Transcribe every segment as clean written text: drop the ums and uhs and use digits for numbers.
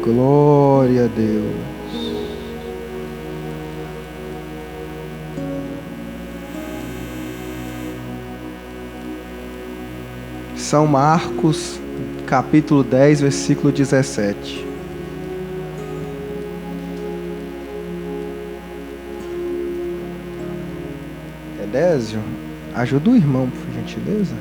Glória a Deus. São Marcos, capítulo 10, versículo 17. Edésio, ajuda o irmão, por gentileza.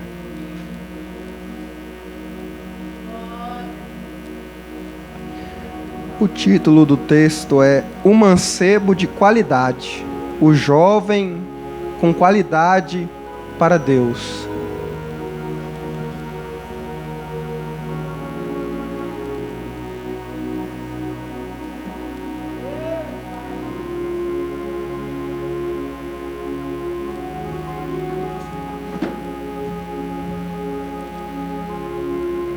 O título do texto é O Mancebo de Qualidade, o jovem com qualidade para Deus.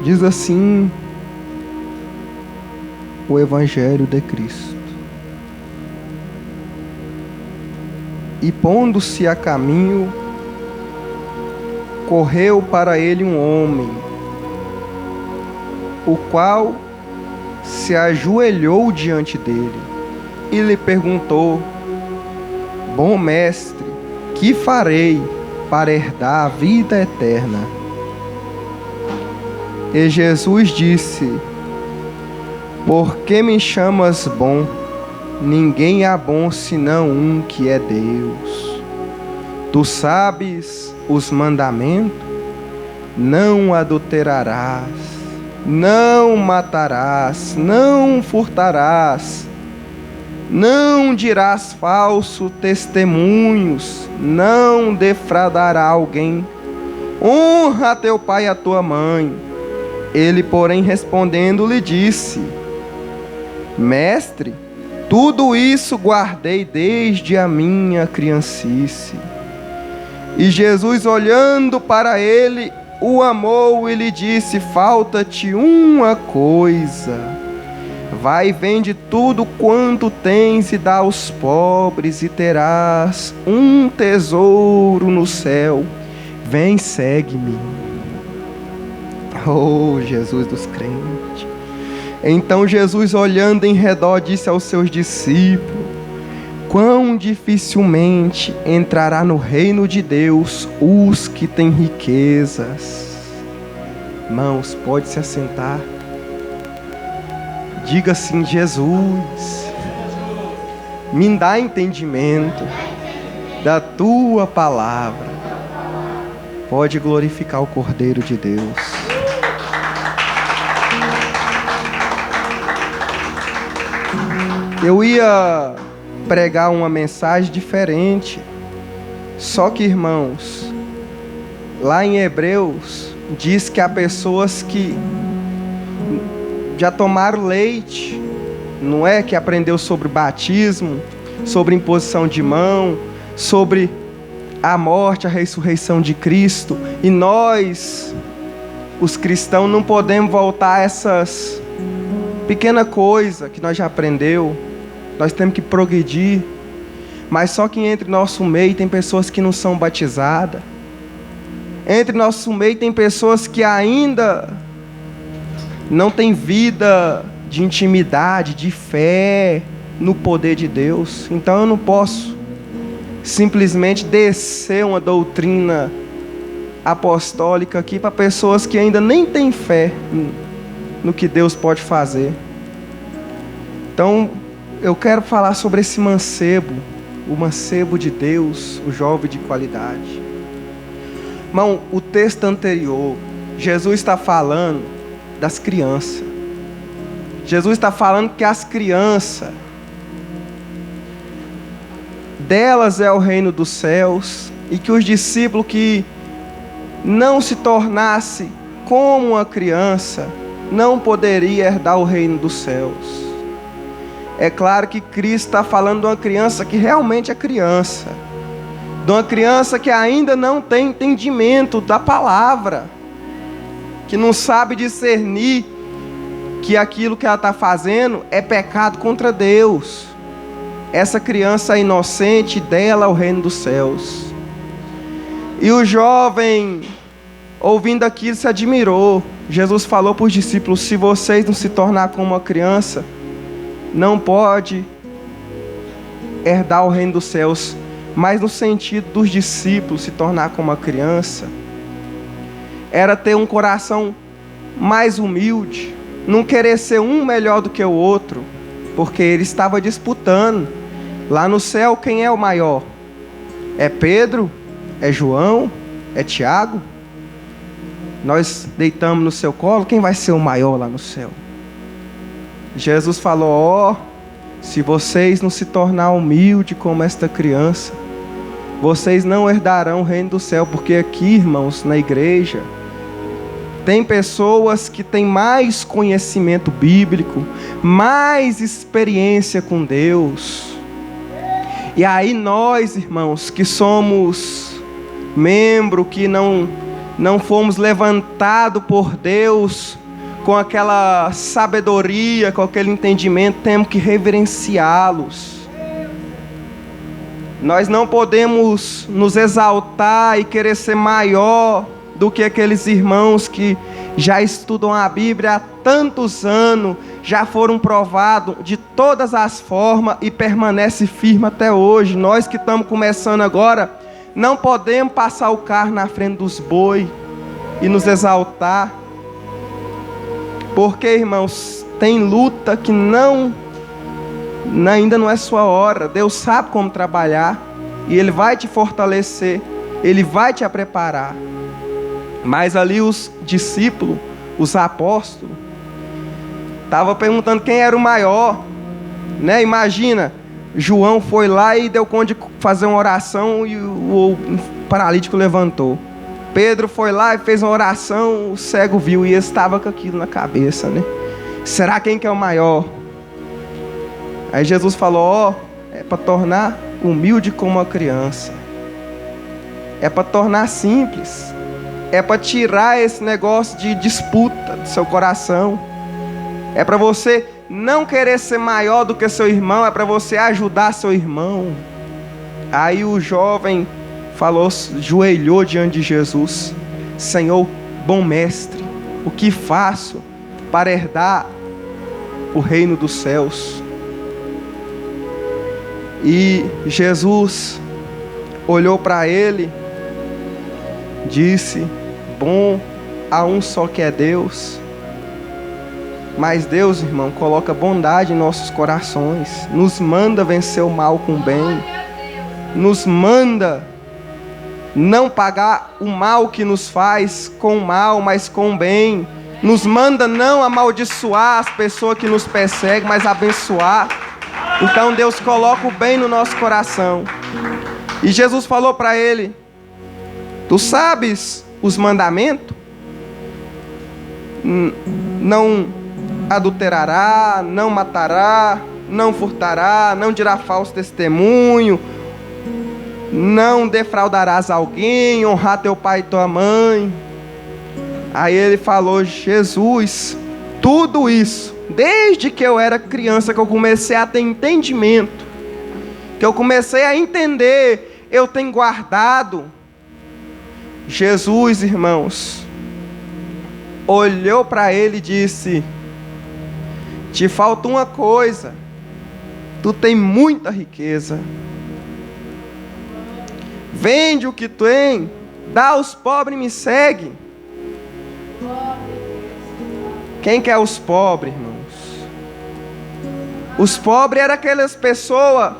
Diz assim o Evangelho de Cristo. E pondo-se a caminho, correu para ele um homem, o qual se ajoelhou diante dele e lhe perguntou: Bom mestre, que farei para herdar a vida eterna? E Jesus disse: Por que me chamas bom? Ninguém há bom senão um que é Deus. Tu sabes os mandamentos? Não adulterarás, não matarás, não furtarás, não dirás falso testemunhos, não defraudará alguém, honra a teu pai e a tua mãe. Ele, porém, respondendo, lhe disse: Mestre, tudo isso guardei desde a minha criancice. E Jesus, olhando para ele, o amou e lhe disse: Falta-te uma coisa. Vai, vende tudo quanto tens e dá aos pobres, e terás um tesouro no céu. Vem, segue-me. Oh, Jesus dos crentes. Então Jesus, olhando em redor, disse aos seus discípulos: Quão dificilmente entrará no reino de Deus os que têm riquezas. Irmãos, pode se assentar. Diga assim: Jesus, me dá entendimento da tua palavra. Pode glorificar o Cordeiro de Deus. Eu ia pregar uma mensagem diferente, só que, irmãos, lá em Hebreus diz que há pessoas que já tomaram leite, não é? Que aprendeu sobre batismo, sobre imposição de mão, sobre a morte, a ressurreição de Cristo, e nós, os cristãos, não podemos voltar a essas pequenas coisas que nós já aprendeu. Nós temos que progredir. Mas só que entre nosso meio tem pessoas que não são batizadas. Entre nosso meio tem pessoas que ainda não têm vida de intimidade, de fé no poder de Deus. Então eu não posso simplesmente descer uma doutrina apostólica aqui para pessoas que ainda nem têm fé no que Deus pode fazer. Então eu quero falar sobre esse mancebo, o mancebo de Deus, o jovem de qualidade. Irmão, o texto anterior, Jesus está falando das crianças. Jesus está falando que as crianças, delas é o reino dos céus, e que os discípulos que não se tornasse como uma criança não poderia herdar o reino dos céus. É claro que Cristo está falando de uma criança que realmente é criança, de uma criança que ainda não tem entendimento da palavra, que não sabe discernir que aquilo que ela está fazendo é pecado contra Deus. Essa criança é inocente, dela é o reino dos céus. E o jovem ouvindo aquilo, se admirou. Jesus falou para os discípulos: se vocês não se tornar como uma criança, não pode herdar o reino dos céus. Mas no sentido dos discípulos se tornar como uma criança, era ter um coração mais humilde, não querer ser um melhor do que o outro, porque ele estava disputando. Lá no céu, quem é o maior? É Pedro? É João? É Tiago? Nós deitamos no seu colo, quem vai ser o maior lá no céu? Jesus falou: se vocês não se tornar humildes como esta criança, vocês não herdarão o reino do céu. Porque aqui, irmãos, na igreja, tem pessoas que têm mais conhecimento bíblico, mais experiência com Deus. E aí nós, irmãos, que somos membro, que não fomos levantados por Deus com aquela sabedoria, com aquele entendimento, temos que reverenciá-los. Nós não podemos nos exaltar e querer ser maior do que aqueles irmãos que já estudam a Bíblia há tantos anos, já foram provados de todas as formas e permanecem firmes até hoje. Nós que estamos começando agora, não podemos passar o carro na frente dos bois e nos exaltar. Porque, irmãos, tem luta que ainda não é sua hora. Deus sabe como trabalhar e Ele vai te fortalecer, Ele vai te preparar. Mas ali os discípulos, os apóstolos, estavam perguntando quem era o maior, né? Imagina, João foi lá e deu conta de fazer uma oração e o paralítico levantou. Pedro foi lá e fez uma oração, o cego viu e estava com aquilo na cabeça, né? Será quem que é o maior? Aí Jesus falou: é para tornar humilde como uma criança, é para tornar simples, é para tirar esse negócio de disputa do seu coração, é para você não querer ser maior do que seu irmão, é para você ajudar seu irmão. Aí o jovem falou, joelhou diante de Jesus: Senhor, bom mestre, o que faço para herdar o reino dos céus? E Jesus olhou para ele, disse: bom, há um só que é Deus. Mas Deus, irmão, coloca bondade em nossos corações, nos manda vencer o mal com o bem, nos manda não pagar o mal que nos faz com o mal, mas com o bem, nos manda não amaldiçoar as pessoas que nos perseguem, mas abençoar. Então Deus coloca o bem no nosso coração. E Jesus falou para ele: tu sabes os mandamentos? Não adulterará, não matará, não furtará, não dirá falso testemunho, não defraudarás alguém, honrar teu pai e tua mãe. Aí ele falou: Jesus, tudo isso, desde que eu era criança, que eu comecei a ter entendimento, que eu comecei a entender, eu tenho guardado. Jesus, irmãos, olhou para ele e disse: te falta uma coisa, tu tem muita riqueza, vende o que tu tem, dá aos pobres e me segue. Quem que é os pobres, irmãos? Os pobres eram aquelas pessoas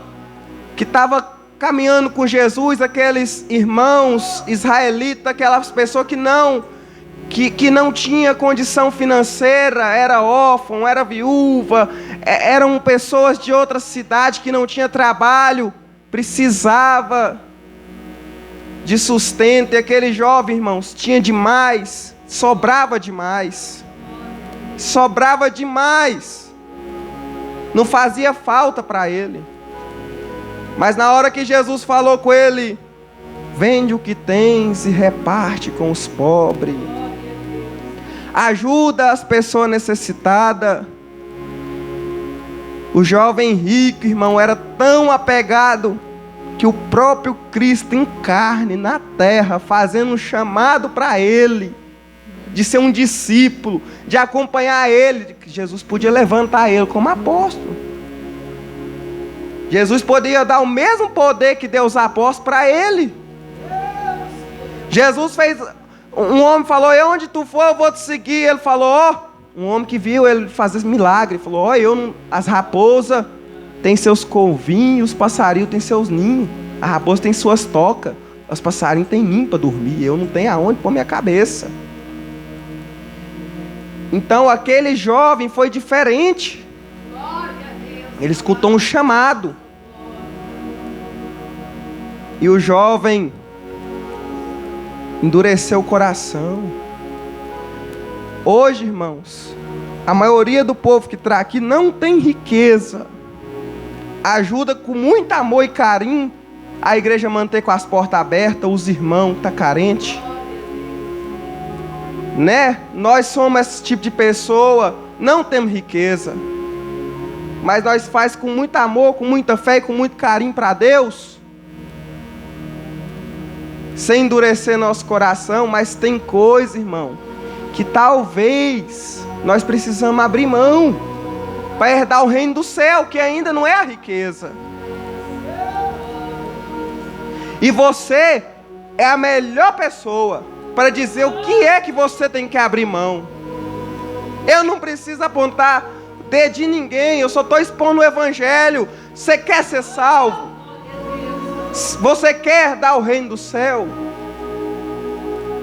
que estavam caminhando com Jesus, aqueles irmãos israelitas, aquelas pessoas que não tinha condição financeira, era órfão, era viúva, eram pessoas de outra cidade que não tinha trabalho, precisava de sustento. E aquele jovem, irmãos, tinha demais, sobrava demais, não fazia falta para ele. Mas na hora que Jesus falou com ele: vende o que tens e reparte com os pobres, ajuda as pessoas necessitadas. O jovem rico, irmão, era tão apegado que o próprio Cristo em carne, na terra, fazendo um chamado para ele, de ser um discípulo, de acompanhar ele, que Jesus podia levantar ele como apóstolo. Jesus poderia dar o mesmo poder que deu aos apóstolos para ele. Jesus fez, um homem falou, e onde tu for eu vou te seguir. Ele falou, um homem que viu ele fazer milagre, falou, as raposas têm seus covinhos, os passarinhos têm seus ninhos, a raposa tem suas tocas, os passarinhos têm ninho para dormir, eu não tenho aonde pôr minha cabeça. Então aquele jovem foi diferente. Ele escutou um chamado. E o jovem endureceu o coração. Hoje, irmãos, a maioria do povo que está aqui não tem riqueza. Ajuda com muito amor e carinho a igreja manter com as portas abertas, os irmãos que estão carentes. Né? Nós somos esse tipo de pessoa, não temos riqueza, mas nós faz com muito amor, com muita fé e com muito carinho para Deus, sem endurecer nosso coração. Mas tem coisa, irmão, que talvez nós precisamos abrir mão para herdar o reino do céu, que ainda não é a riqueza. E você é a melhor pessoa para dizer o que é que você tem que abrir mão. Eu não preciso apontar o dedo de ninguém, eu só estou expondo o evangelho. Você quer ser salvo? Você quer dar o reino do céu?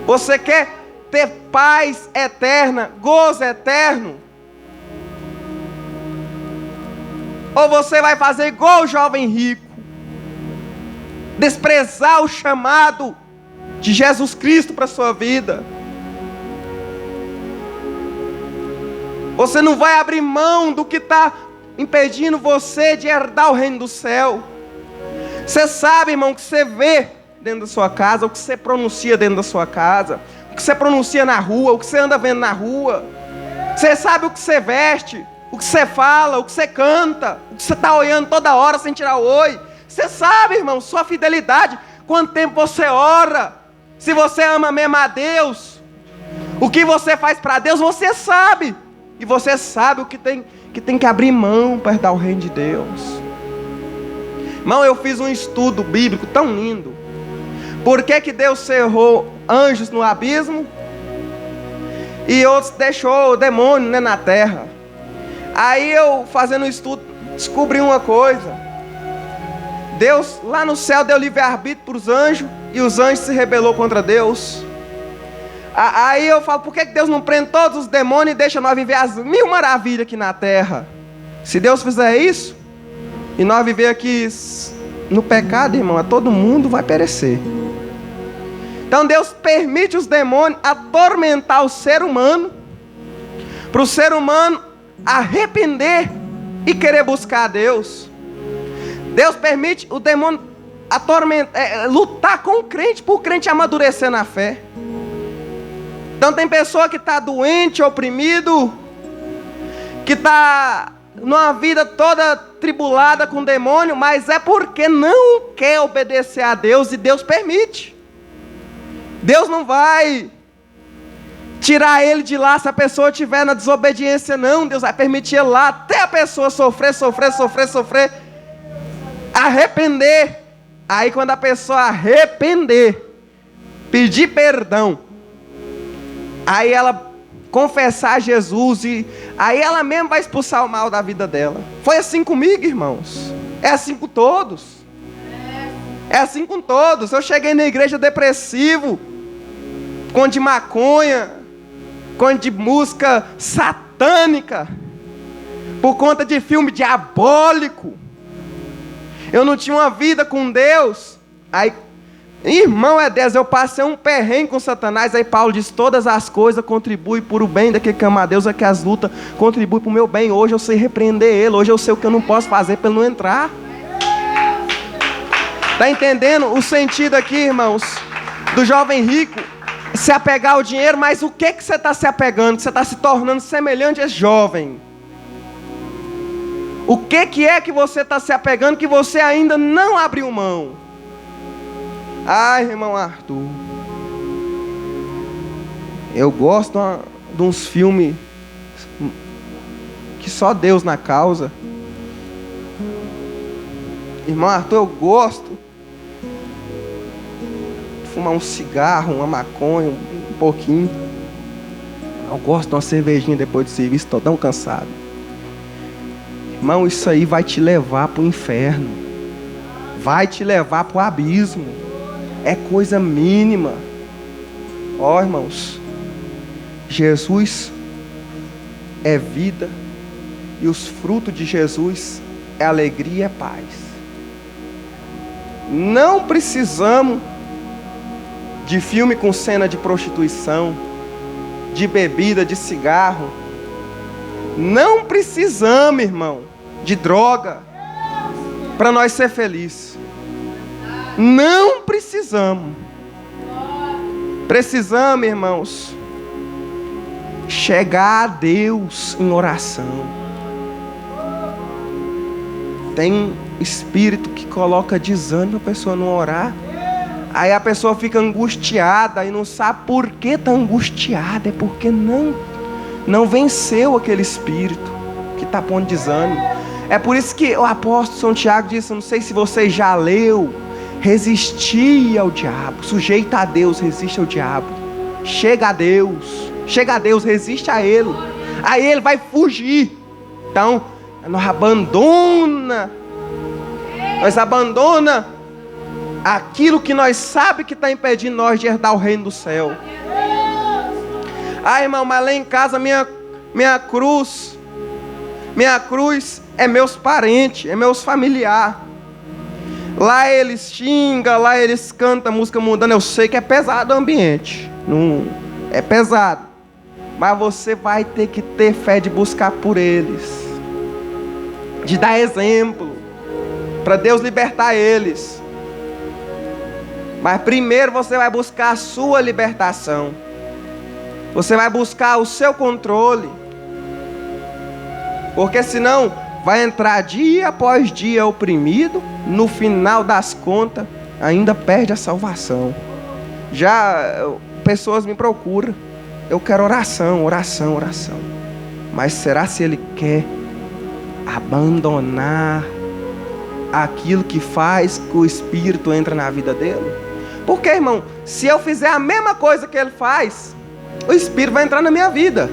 Você quer ter paz eterna, gozo eterno? Ou você vai fazer igual o jovem rico, desprezar o chamado de Jesus Cristo para a sua vida? Você não vai abrir mão do que está impedindo você de herdar o reino do céu. Você sabe, irmão, o que você vê dentro da sua casa, o que você pronuncia dentro da sua casa, o que você pronuncia na rua, o que você anda vendo na rua. Você sabe o que você veste, o que você fala, o que você canta, o que você está olhando toda hora sem tirar o oi. Você sabe, irmão, sua fidelidade, quanto tempo você ora, se você ama mesmo a Deus, o que você faz para Deus, você sabe. E você sabe o que tem que abrir mão para herdar o reino de Deus. Irmão, eu fiz um estudo bíblico tão lindo. Por que Deus cerrou anjos no abismo e outros deixou o demônio, né, na terra? Aí eu, fazendo o estudo, descobri uma coisa. Deus, lá no céu, deu livre-arbítrio para os anjos, e os anjos se rebelou contra Deus. Aí eu falo, por que Deus não prende todos os demônios e deixa nós viver as 1000 maravilhas aqui na terra? Se Deus fizer isso, e nós viver aqui no pecado, irmão, todo mundo vai perecer. Então Deus permite os demônios atormentar o ser humano, para o ser humano arrepender e querer buscar a Deus. Deus permite o demônio lutar com o crente, para o crente amadurecer na fé. Então tem pessoa que está doente, oprimido, que está numa vida toda tribulada com o demônio, mas é porque não quer obedecer a Deus, e Deus permite. Deus não vai tirar ele de lá se a pessoa estiver na desobediência, não. Deus vai permitir ele lá até a pessoa sofrer, arrepender. Aí quando a pessoa arrepender, pedir perdão, aí ela confessar a Jesus, e aí ela mesma vai expulsar o mal da vida dela. Foi assim comigo, irmãos. É assim com todos. É assim com todos. Eu cheguei na igreja depressivo, com de maconha, com de música satânica, por conta de filme diabólico. Eu não tinha uma vida com Deus. Aí, irmão, é Deus, eu passei um perrengue com Satanás. Aí Paulo diz, todas as coisas contribuem para o bem daquele que ama a Deus, é que as lutas contribuem para o meu bem. Hoje eu sei repreender ele, hoje eu sei o que eu não posso fazer para ele não entrar. Está entendendo o sentido aqui, irmãos, do jovem rico se apegar ao dinheiro? Mas o que você está se apegando? Que você está se tornando semelhante a esse jovem? O que é que você está se apegando que você ainda não abriu mão? Ai, irmão Arthur, eu gosto de uns filmes que só Deus na causa. Irmão Arthur, eu gosto de fumar um cigarro, uma maconha, um pouquinho. Eu gosto de uma cervejinha depois do serviço, estou tão cansado. Irmão, isso aí vai te levar para o inferno. Vai te levar para o abismo. É coisa mínima. Ó, irmãos, Jesus é vida e os frutos de Jesus é alegria e é paz. Não precisamos de filme com cena de prostituição, de bebida, de cigarro. Não precisamos, irmão, de droga para nós ser felizes. Não precisamos. Precisamos, irmãos, chegar a Deus em oração. Tem um espírito que coloca desânimo a pessoa não orar. Aí a pessoa fica angustiada e não sabe por que está angustiada. É porque não venceu aquele espírito que está pondo desânimo. É por isso que o apóstolo São Tiago disse, não sei se você já leu, resistir ao diabo, sujeita a Deus, resiste ao diabo. Chega a Deus, resiste a Ele. Aí Ele vai fugir. Então, nós abandona aquilo que nós sabemos que está impedindo nós de herdar o reino do céu. Ah, irmão, mas lá em casa minha cruz é meus parentes, é meus familiares. Lá eles xingam, lá eles cantam música mundana. Eu sei que é pesado o ambiente, não é pesado, mas você vai ter que ter fé de buscar por eles, de dar exemplo, para Deus libertar eles. Mas primeiro você vai buscar a sua libertação. Você vai buscar o seu controle. Porque senão vai entrar dia após dia oprimido. No final das contas ainda perde a salvação. Já pessoas me procuram. Eu quero oração. Mas será se ele quer abandonar aquilo que faz que o Espírito entre na vida dele? Porque, irmão, se eu fizer a mesma coisa que ele faz, o Espírito vai entrar na minha vida.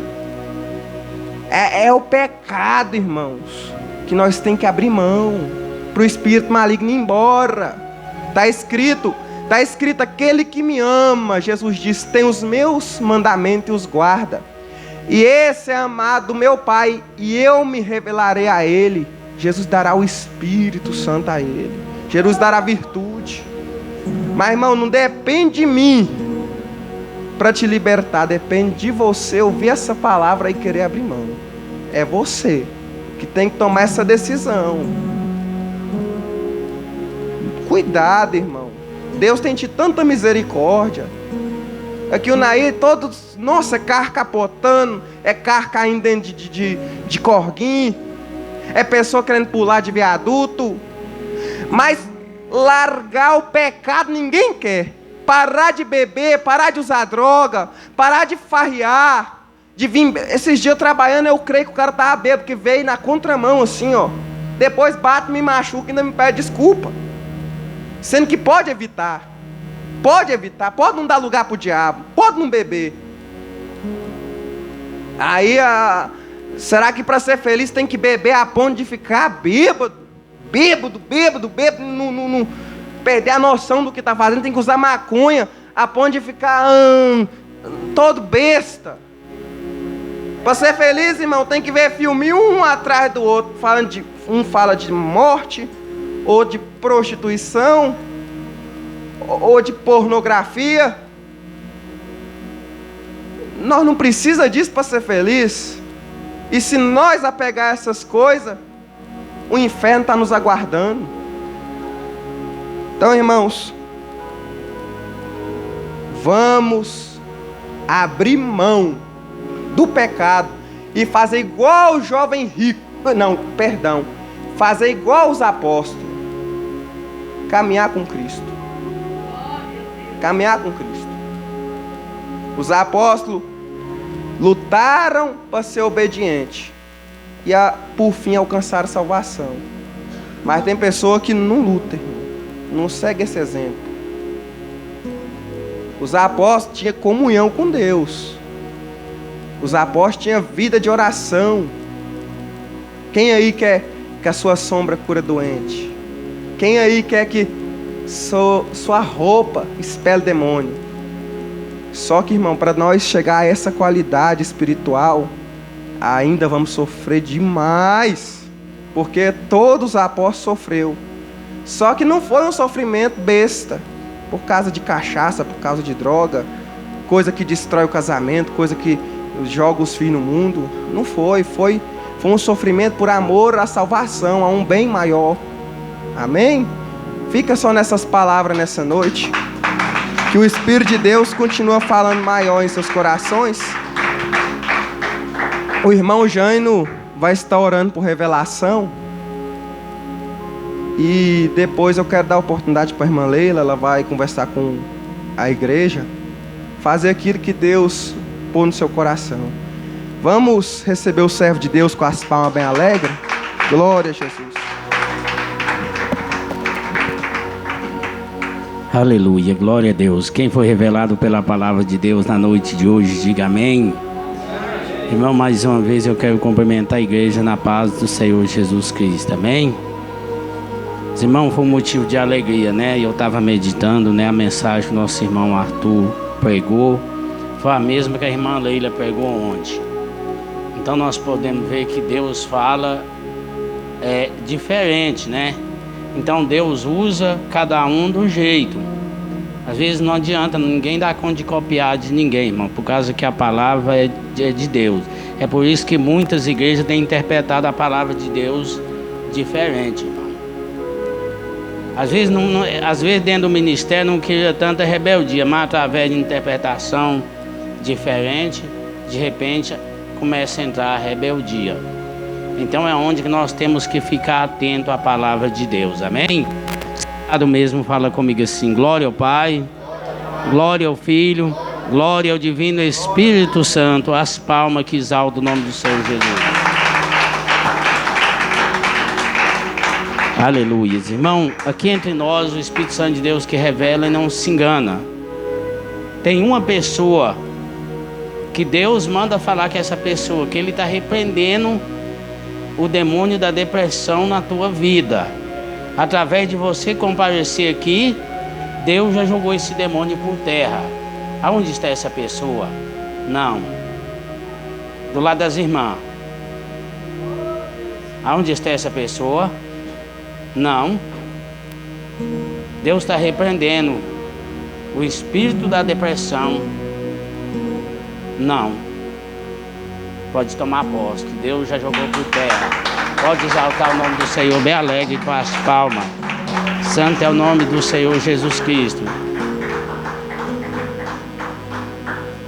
É o pecado, irmãos, que nós temos que abrir mão para o espírito maligno ir embora. Está escrito, aquele que me ama, Jesus disse, tem os meus mandamentos e os guarda. E esse é amado do meu Pai, e eu me revelarei a ele. Jesus dará o Espírito Santo a ele. Jesus dará virtude. Mas, irmão, não depende de mim para te libertar, depende de você ouvir essa palavra e querer abrir mão. É você que tem que tomar essa decisão. Cuidado, irmão. Deus tem tido tanta misericórdia. Aqui o Nair, todos, nossa, é carro capotando, é carro caindo dentro de corguinho, é pessoa querendo pular de viaduto. Mas largar o pecado ninguém quer. Parar de beber, parar de usar droga, parar de farrear, de vir. Esses dias eu trabalhando, eu creio que o cara estava bêbado, porque veio na contramão assim, ó. Depois bate, me machuca e ainda me pede desculpa. Sendo que pode evitar, pode não dar lugar para o diabo, pode não beber. Aí, será que para ser feliz tem que beber a ponto de ficar bêbado, não perder a noção do que está fazendo? Tem que usar maconha a ponto de ficar todo besta. Para ser feliz, irmão, tem que ver filme um atrás do outro, um fala de morte, ou de prostituição, ou de pornografia. Nós não precisamos disso para ser feliz. E se nós apegar essas coisas, o inferno está nos aguardando. Então, irmãos, vamos abrir mão do pecado e fazer igual o jovem rico. Fazer igual os apóstolos. Caminhar com Cristo. caminhar com Cristo. Os apóstolos lutaram para ser obediente e por fim alcançaram salvação. Mas tem pessoa que não luta, irmão, não segue esse exemplo. Os apóstolos tinham comunhão com Deus. Os apóstolos tinham vida de oração. Quem aí quer que a sua sombra cura doente? Quem aí quer que sua roupa expele demônio? Só que, irmão, para nós chegar a essa qualidade espiritual, ainda vamos sofrer demais. Porque todos os apóstolos sofreram. Só que não foi um sofrimento besta, por causa de cachaça, por causa de droga, coisa que destrói o casamento, coisa que joga os filhos no mundo. Não foi. Foi um sofrimento por amor à salvação, a um bem maior. Amém? Fica só nessas palavras nessa noite. Que o Espírito de Deus continua falando maior em seus corações. O irmão Jaino vai estar orando por revelação. E depois eu quero dar a oportunidade para a irmã Leila. Ela vai conversar com a igreja. Fazer aquilo que Deus pôs no seu coração. Vamos receber o servo de Deus com as palmas bem alegres. Glória a Jesus. Aleluia, glória a Deus. Quem foi revelado pela palavra de Deus na noite de hoje, diga amém. Irmão, mais uma vez eu quero cumprimentar a igreja na paz do Senhor Jesus Cristo, amém? Irmão, foi um motivo de alegria, né? Eu estava meditando, né? A mensagem que nosso irmão Arthur pregou foi a mesma que a irmã Leila pregou ontem. Então nós podemos ver que Deus fala diferente, né? Então Deus usa cada um do jeito. Às vezes não adianta, ninguém dá conta de copiar de ninguém, irmão, por causa que a palavra é de Deus. É por isso que muitas igrejas têm interpretado a palavra de Deus diferente, irmão. Às vezes dentro do ministério não queria tanta rebeldia, mas através de interpretação diferente, de repente começa a entrar a rebeldia. Então é onde que nós temos que ficar atento à palavra de Deus, amém? O mesmo fala comigo assim: glória ao Pai, glória ao Filho, glória ao Divino Espírito Santo. As palmas que exaltam o nome do Senhor Jesus. Aleluia. Irmão, aqui entre nós o Espírito Santo de Deus que revela e não se engana. Tem uma pessoa que Deus manda falar que essa pessoa, que Ele está repreendendo o demônio da depressão na tua vida. Através de você comparecer aqui, Deus já jogou esse demônio por terra. Aonde está essa pessoa? Não. Do lado das irmãs. Aonde está essa pessoa? Não. Deus está repreendendo o espírito da depressão. Não. Pode tomar posse, que Deus já jogou por terra. Pode exaltar o nome do Senhor bem alegre com as palmas. Santo é o nome do Senhor Jesus Cristo.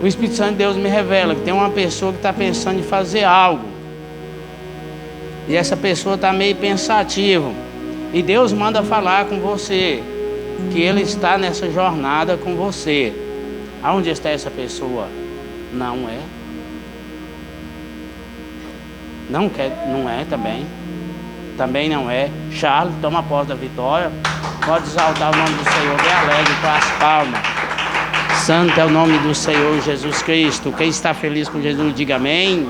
O Espírito Santo de Deus me revela que tem uma pessoa que está pensando em fazer algo. E essa pessoa está meio pensativa. E Deus manda falar com você que Ele está nessa jornada com você. Aonde está essa pessoa? Não é. Não é também. Também não é. Charles, toma posse da vitória. Pode exaltar o nome do Senhor bem alegre com as palmas. Santo é o nome do Senhor Jesus Cristo. Quem está feliz com Jesus, diga amém.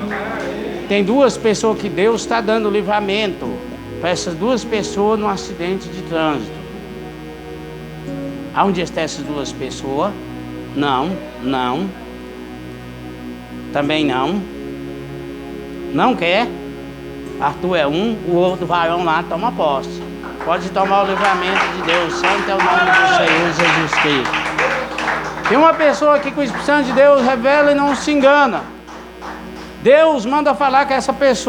Tem duas pessoas que Deus está dando livramento para essas duas pessoas num acidente de trânsito. Aonde estão essas duas pessoas? Não. Também não. Não quer? Arthur é um, o outro varão lá toma posse. Pode tomar o livramento de Deus. Santo é o nome do Senhor Jesus Cristo. Tem uma pessoa aqui que o Espírito Santo de Deus revela e não se engana. Deus manda falar com essa pessoa.